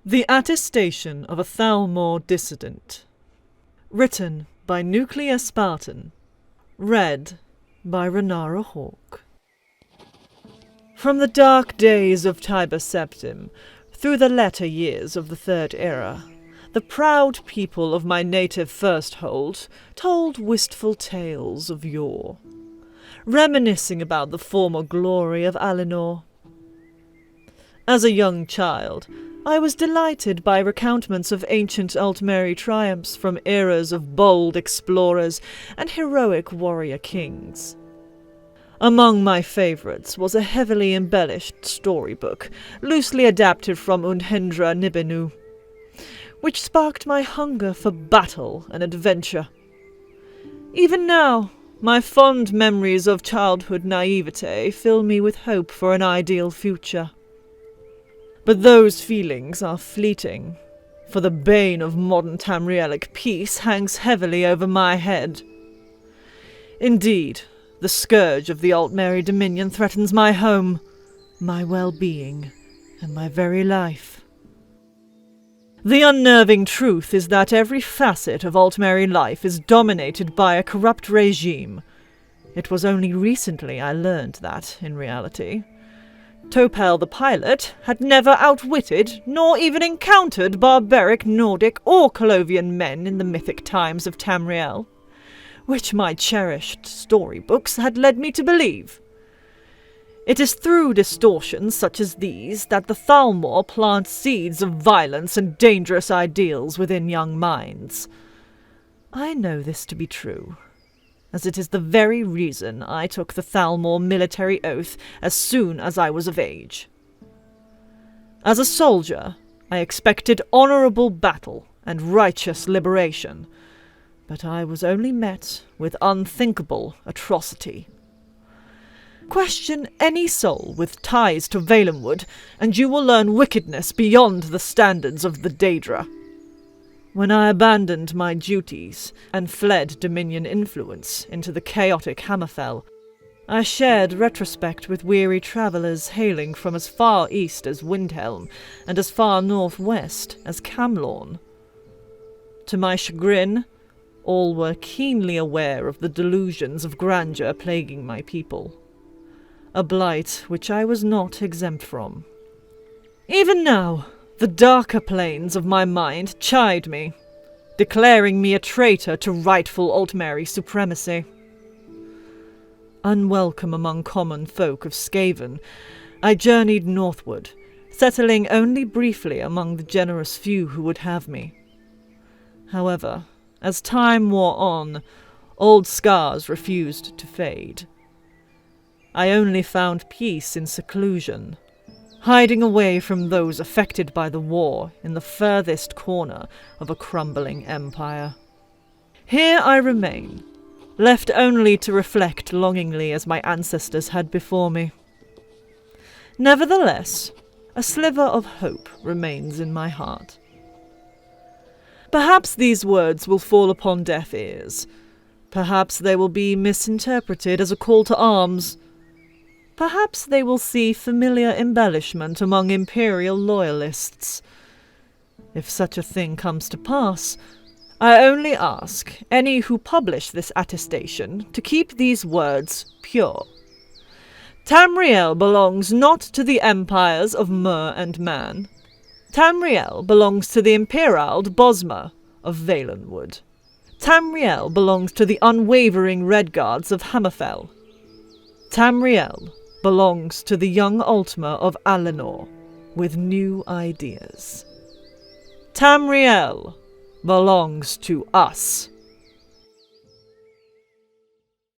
The Attestation of a Thalmore Dissident. Written by NuclearSpartan. Read by Renara Hawke. From the dark days of Tiber Septim, through the latter years of the Third Era, the proud people of my native firsthold told wistful tales of yore, reminiscing about the former glory of Alinor. As a young child, I was delighted by recountiments of ancient Altmeri triumphs from eras of bold explorers and heroic warrior kings. Among my favourites was a heavily embellished storybook, loosely adapted from Undhendra Nibenu, which sparked my hunger for battle and adventure. Even now, my fond memories of childhood naivete fill me with hope for an ideal future. But those feelings are fleeting, for the bane of modern Tamrielic peace hangs heavily over my head. Indeed, the scourge of the Altmeri Dominion threatens my home, my well-being, and my very life. The unnerving truth is that every facet of Altmeri life is dominated by a corrupt regime. It was only recently I learned that, in reality. Topel the pilot had never outwitted nor even encountered barbaric Nordic or Colovian men in the mythic times of Tamriel, which my cherished storybooks had led me to believe. It is through distortions such as these that the Thalmore plant seeds of violence and dangerous ideals within young minds. I know this to be true, as it is the very reason I took the Thalmore military oath as soon as I was of age. As a soldier, I expected honourable battle and righteous liberation, but I was only met with unthinkable atrocity. Question any soul with ties to Valenwood, and you will learn wickedness beyond the standards of the Daedra. When I abandoned my duties and fled Dominion influence into the chaotic Hammerfell, I shared retrospect with weary travellers hailing from as far east as Windhelm and as far northwest as Camlorn. To my chagrin, all were keenly aware of the delusions of grandeur plaguing my people, a blight which I was not exempt from. Even now, the darker planes of my mind chide me, declaring me a traitor to rightful Altmeri supremacy. Unwelcome among common folk of Skaven, I journeyed northward, settling only briefly among the generous few who would have me. However, as time wore on, old scars refused to fade. I only found peace in seclusion, hiding away from those affected by the war in the furthest corner of a crumbling empire. Here I remain, left only to reflect longingly as my ancestors had before me. Nevertheless, a sliver of hope remains in my heart. Perhaps these words will fall upon deaf ears. Perhaps they will be misinterpreted as a call to arms. Perhaps they will see familiar embellishment among Imperial loyalists. If such a thing comes to pass, I only ask any who publish this attestation to keep these words pure. Tamriel belongs not to the empires of Mer and Man. Tamriel belongs to the Imperiald Bosmer of Valenwood. Tamriel belongs to the unwavering Redguards of Hammerfell. Tamriel belongs to the young Altmer of Alinor with new ideas. Tamriel belongs to us.